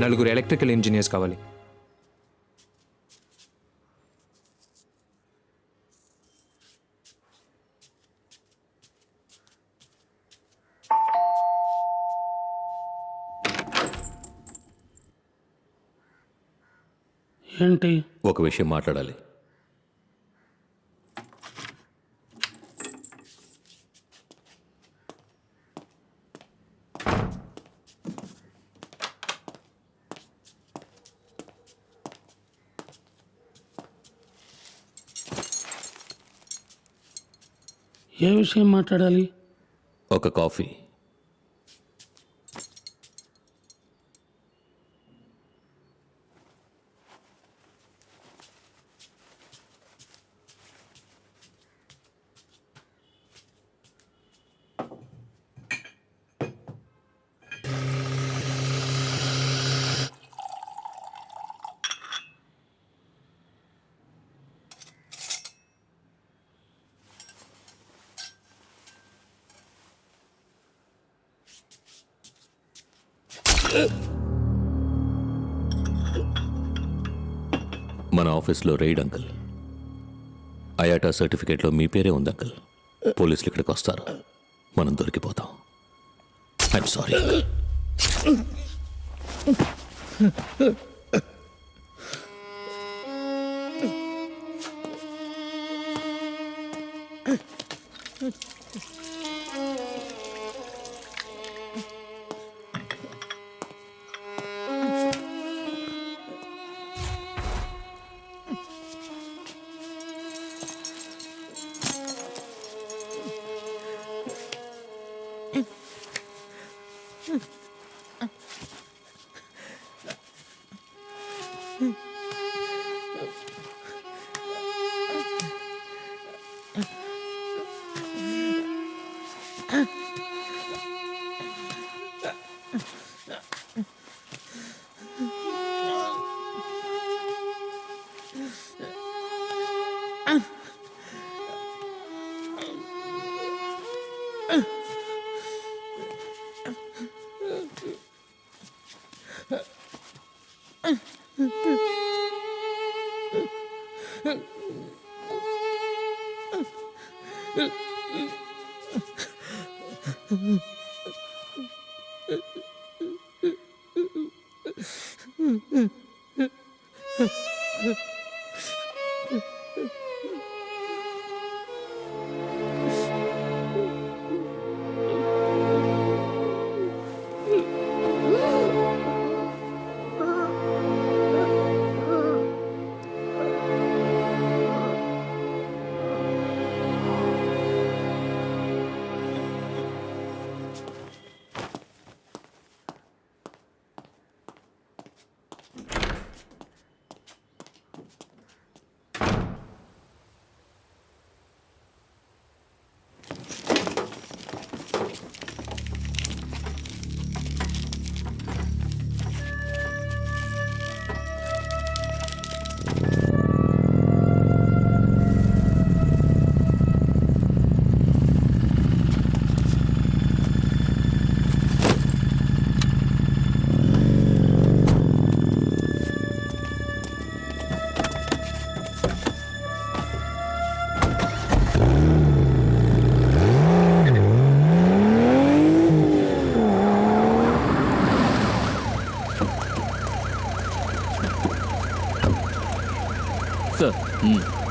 4 electrical engineers కావాలి. ఏంటి? ఒక విషయం మాట్లాడాలి. ఏ విషయం మాట్లాడాలి? ఒక కాఫీ. మన ఆఫీస్లో రైడ్ అంకుల్. అయాటా సర్టిఫికేట్లో మీ పేరే ఉంది అంకుల్. పోలీసులు ఇక్కడికి వస్తారు, మనం దొరికిపోతాం. I'm sorry uncle.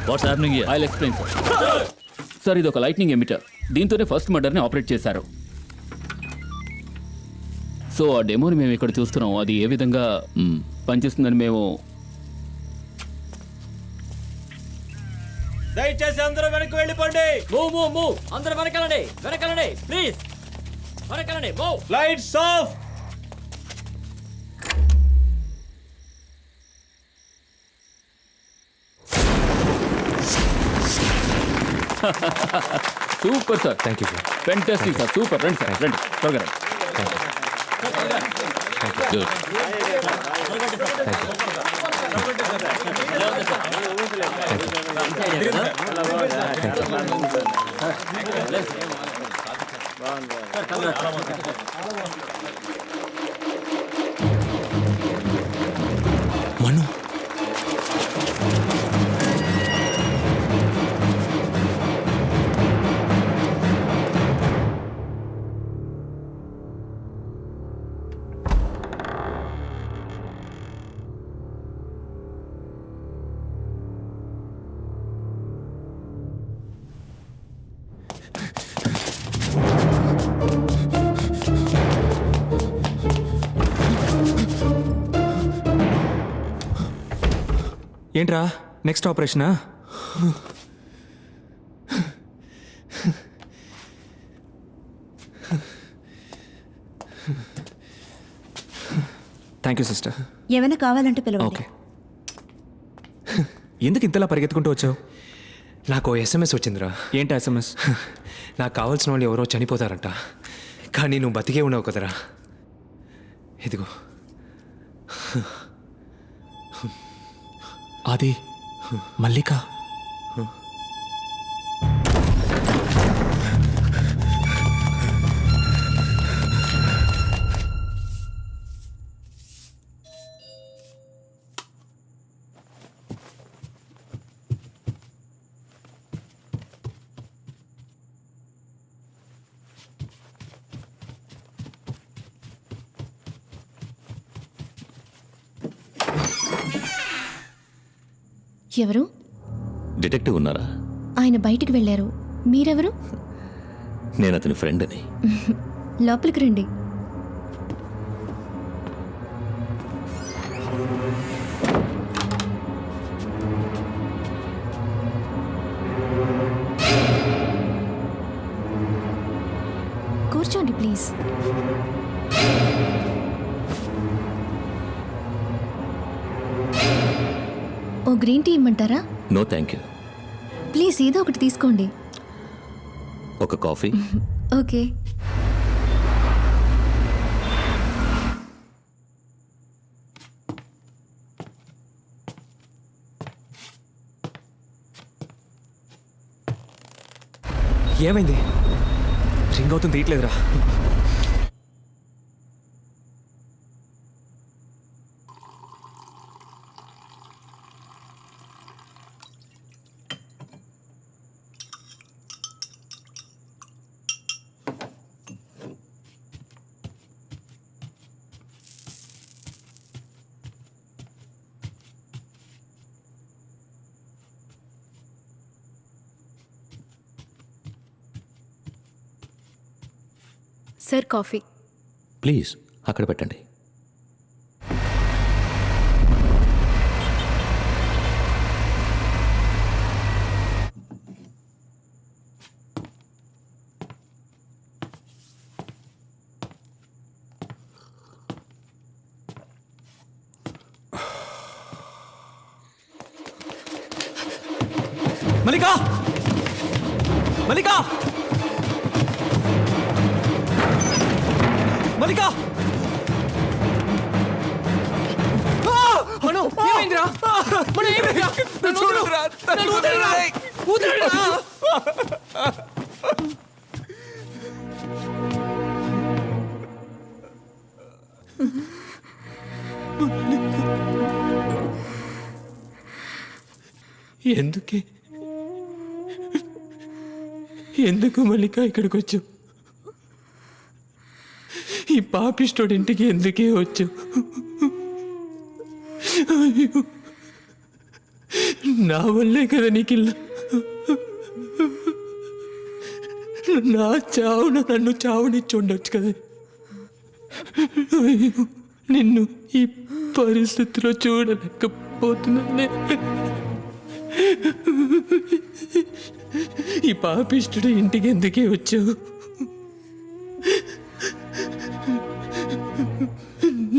What's happening here? I'll explain sir. Sir ఇది ఒక లైట్నింగ్ ఎమిటర్. దీంతోనే ఫస్ట్ మర్డర్ని ఆపరేట్ చేశారు. సో ఆ డెమోని మేము ఇక్కడ చూస్తున్నాం. అది ఏ విధంగా పనిచేస్తుందని మేము దయచేసి అందరూ వెనక్కి వెళ్ళిపోండి. మూవ్ అందరూ వెనకాలండి ప్లీజ్ వెనకాలండి. Lights off. Super sir. Thank you sir. Fantastic sir. Super. రండి సార్, రండి త్వరగా రండి. ఏంట్రా నెక్స్ట్ ఆపరేషనా? Thank you sister. ఏమైనా కావాలంటే పిలవండి. ఓకే. ఎందుకు ఇంతలా పరిగెత్తుకుంటూ వచ్చావు? నాకు ఎస్ఎంఎస్ వచ్చిందిరా. ఏంటి ఎస్ఎంఎస్? నాకు కావాల్సిన వాళ్ళు ఎవరో చనిపోతారంట, కానీ నువ్వు బతికే ఉన్నావు కదరా. ఇదిగో. అది మల్లిక. ఎవరు? డిటెక్టివ్ ఉన్నారా? ఆయన బయటికి వెళ్ళారు. మీరెవరు? నేను అతని ఫ్రెండ్ అని. లోపలికి రండి. కూర్చోండి ప్లీజ్. ఓ గ్రీన్ టీ ఇమ్మంటారా? No thank you. ప్లీజ్ ఏదో ఒకటి తీసుకోండి. ఒక కాఫీ. ఓకే. ఏమైంది? రింగ్ అవుతుంది, తీయట్లేదురా. Sir coffee. ప్లీజ్ అక్కడ పెట్టండి. మల్లిక! మల్లిక! మల్లిక! మను, ఏమైందిరా? మను, ఏమైందిరా? నన్ను వదలరా! నన్ను వదలరా! వదలరా! ఎందుకు మల్లిక ఇక్కడికి వచ్చావు? ఈ పాపిస్టోడి ఇంటికి ఎందుకే వచ్చావు? అయ్యో, నా వల్లే కదా నీకిల్లా. నా చావున నన్ను చావునిచ్చి ఉండొచ్చు కదా. అయ్యో, నిన్ను ఈ పరిస్థితిలో చూడలేకపోతున్నానే. ఈ పాపిష్టుడు ఇంటికి ఎందుకే వచ్చావు?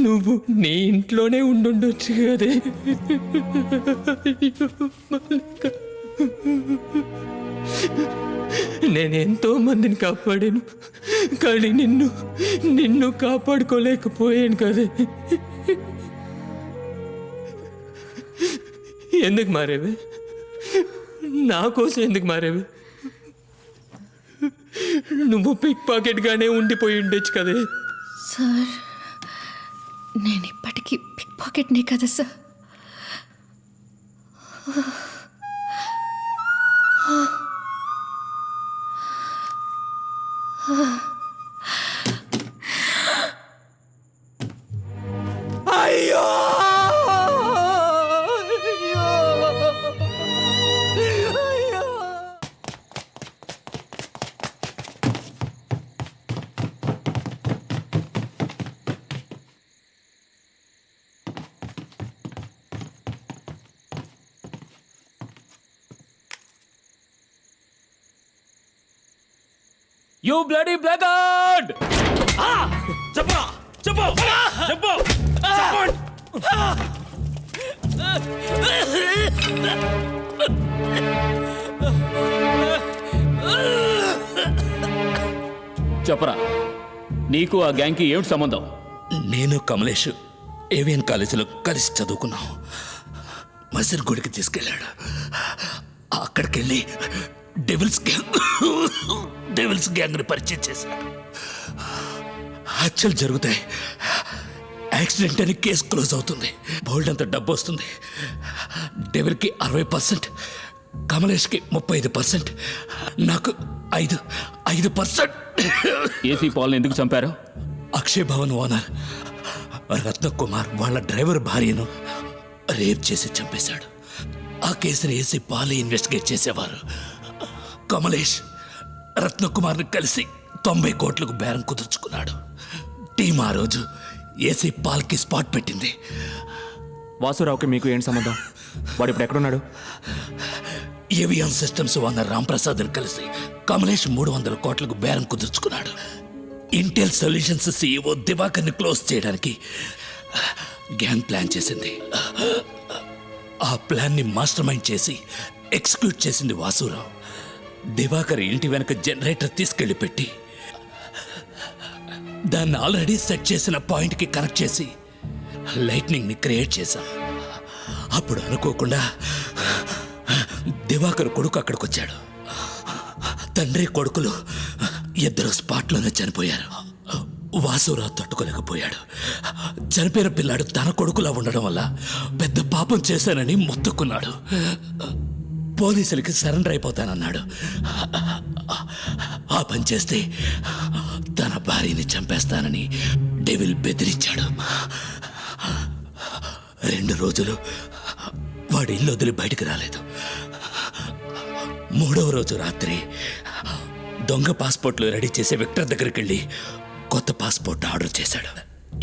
నువ్వు నీ ఇంట్లోనే ఉండుండొచ్చు కదే. నేనెంతో మందిని కాపాడాను, కానీ నిన్ను కాపాడుకోలేకపోయాను కదే. ఎందుకు మారేవే? నా కోసం ఎందుకు మారేవే? నువ్వు పిక్ పాకెట్గానే ఉండిపోయి ఉండొచ్చు కదే. సార్, నేను ఇప్పటికీ పిక్ పాకెట్నే కదా సార్. అయ్యో! You bloody blackout! చెప్పు చెప్పు చెప్పు చెప్పండి. చెప్పరా, నీకు ఆ గ్యాంగ్కి ఏమిటి సంబంధం? నేను కమలేష్ ఏవిఎన్ కాలేజీలో కలిసి చదువుకున్నాం. మసీర్ గుడికి తీసుకెళ్ళాడు. అక్కడికి వెళ్ళి డెవిల్స్ గ్యాంగ్ని పరిచయం చేశాడు. హత్యలు జరుగుతాయి, యాక్సిడెంట్ అని కేసు క్లోజ్ అవుతుంది, బోల్డ్ అంత డబ్బు వస్తుంది. డెవిల్కి 60%, కమలేష్కి 35%, నాకు 5%. ఏసీ పాల్ని ఎందుకు చంపారు? అక్షయ్ భవన్ ఓనర్ రత్నకుమార్ వాళ్ళ డ్రైవర్ భార్యను రేప్ చేసి చంపేశాడు. ఆ కేసుని ఏసీ పాలే ఇన్వెస్టిగేట్ చేసేవారు. కమలేష్ రత్నకుమార్ని కలిసి 90 కోట్లకు బేరం కుదుర్చుకున్నాడు. టీం ఆ రోజు ఏసీ పాల్కి స్పాట్ పెట్టింది. వాసురావుకి మీకు ఏంటి సంబంధం? వాడు ఇప్పుడు ఎక్కడున్నాడు? ఏవిఎన్ సిస్టమ్స్ ఓనర్ రాంప్రసాద్ని కలిసి కమలేష్ 300 కోట్లకు బేరం కుదుర్చుకున్నాడు. ఇంటెల్ సొల్యూషన్స్ సీఈఓ దివాకర్ని క్లోజ్ చేయడానికి గ్యాంగ్ ప్లాన్ చేసింది. ఆ ప్లాన్ని మాస్టర్ మైండ్ చేసి ఎగ్జిక్యూట్ చేసింది వాసురావు. దివాకర్ ఇంటి వెనక జనరేటర్ తీసుకెళ్లి పెట్టి దాన్ని ఆల్రెడీ సెట్ చేసిన పాయింట్కి కనెక్ట్ చేసి లైట్నింగ్ని క్రియేట్ చేశాం. అప్పుడు అనుకోకుండా దివాకర్ కొడుకు అక్కడికి వచ్చాడు. తండ్రి కొడుకులు ఇద్దరు స్పాట్లోనే చనిపోయారు. వాసురావు తట్టుకోలేకపోయాడు. చనిపోయిన పిల్లాడు తన కొడుకులా ఉండడం వల్ల పెద్ద పాపం చేశానని మొత్తుకున్నాడు. పోలీసులకి సరెండర్ అయిపోతానన్నాడు. ఆ పని చేస్తే తన భార్యని చంపేస్తానని డెవిల్ బెదిరించాడు. 2 రోజులు వాడి ఇల్లు వదిలి బయటికి రాలేదు. 3వ రోజు రాత్రి దొంగ పాస్పోర్ట్లు రెడీ చేసే విక్టర్ దగ్గరికి వెళ్ళి కొత్త పాస్పోర్ట్ ఆర్డర్ చేశాడు.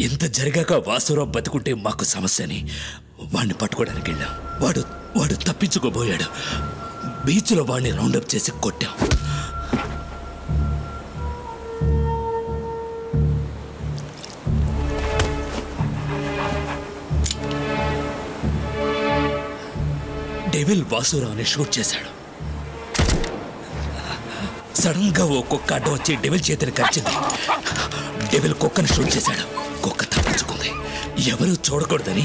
ఇంత జరిగాక వాసురావు బతుకుంటే మాకు సమస్యని వాడిని పట్టుకోవడానికి వెళ్ళాం. వాడు తప్పించుకోబోయాడు. బీచ్లో వాడిని రౌండప్ చేసి కొట్టాం. డెవిల్ వాసురావుని షూట్ చేశాడు. సడన్ గా ఓ కుక్క అడ్డం వచ్చి డెవిల్ చేతిని కరిచింది. డెవిల్ కుక్కను షూట్ చేశాడు. కుక్క తప్పించుకుంది. ఎవరూ చూడకూడదని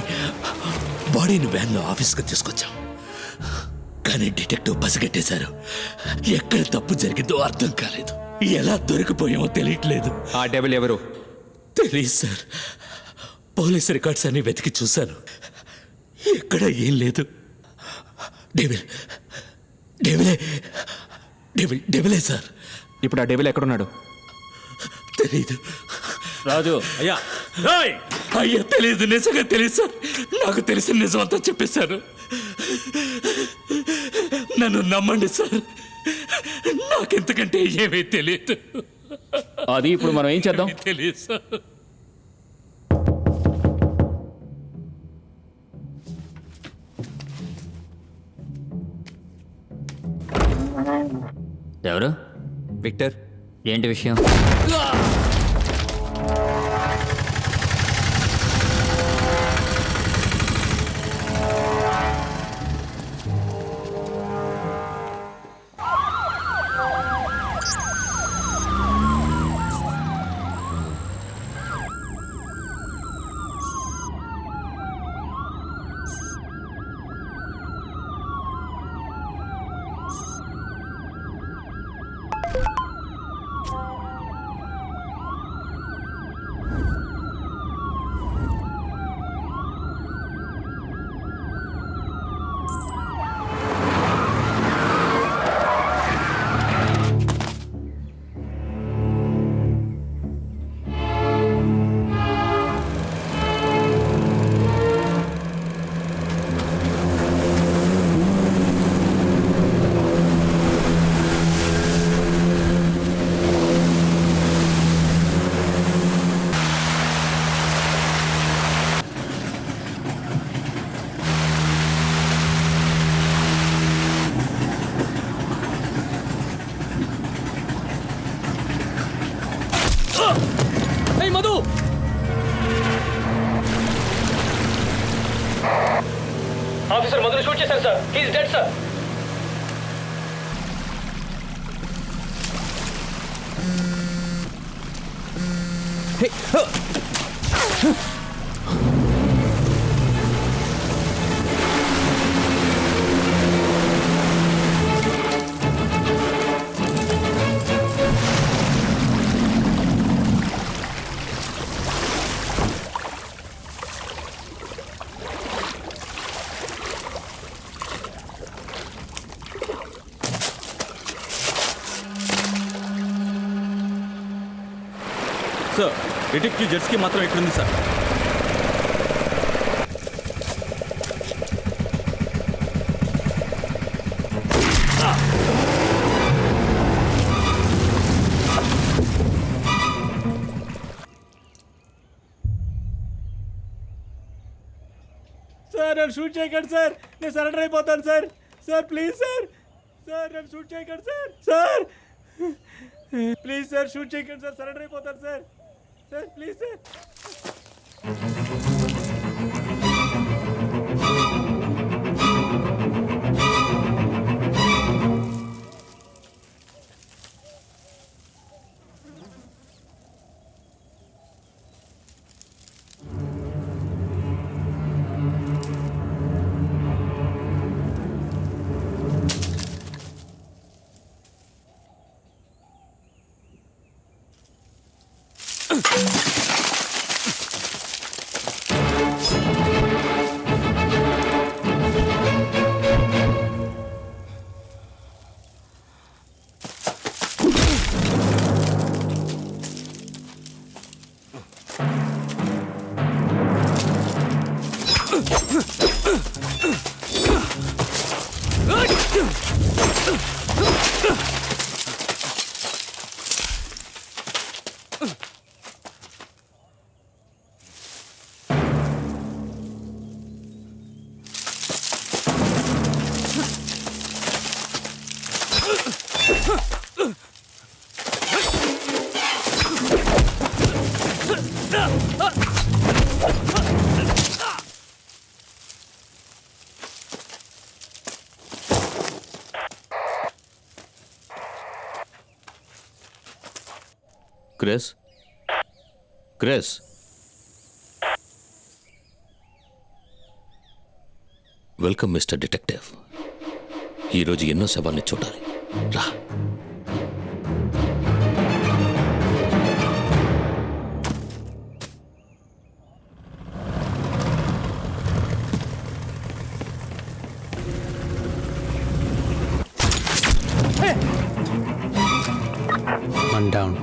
బాడీని వ్యాన్లో ఆఫీస్కి తీసుకొచ్చాం. కానీ డిటెక్టివ్ పసిగట్టేశారు. ఎక్కడ తప్పు జరిగిందో అర్థం కాలేదు. ఎలా దొరికిపోయామో తెలియట్లేదు. ఆ డెవిల్ ఎవరు? తెలియదు సార్. పోలీస్ రికార్డ్స్ అన్ని వెతికి చూశాను. ఎక్కడ ఏం లేదు. డెవిలే సార్. ఇప్పుడు ఆ డెవిల్ ఎక్కడున్నాడు? తెలీదు. రాజు, అయ్యా అయ్యా తెలీదు. నిజంగా తెలియదు సార్. నాకు తెలిసిన నిజం అంతా చెప్పేశారు. నన్ను నమ్మండి సార్. నాకెంతకంటే ఏమీ తెలియదు. అది ఇప్పుడు మనం ఏం చేద్దాం? తెలియదు సార్. ఎవరు? విక్టర్, ఏంటి విషయం? ఆఫీసర్ మొదలు షూట్ చేశారు sir. He's dead sir. Sir detective Jetski మాత్రం ఇక్కడ ఉంది సార్. సార్ నన్ను షూట్ చేయకండి సార్, నేను సరెండర్ అయిపోతాను sir. Sir please sir, sir నన్ను షూట్ చేయకండి sir. Sir please sir shoot చేయకండి సార్, సరెండర్ అయిపోతాను sir. Sir please sir. Chris, Chris, welcome mister detective. ఈరోజు ఎన్నో శవాల్ని చూడాలి. రా. One down.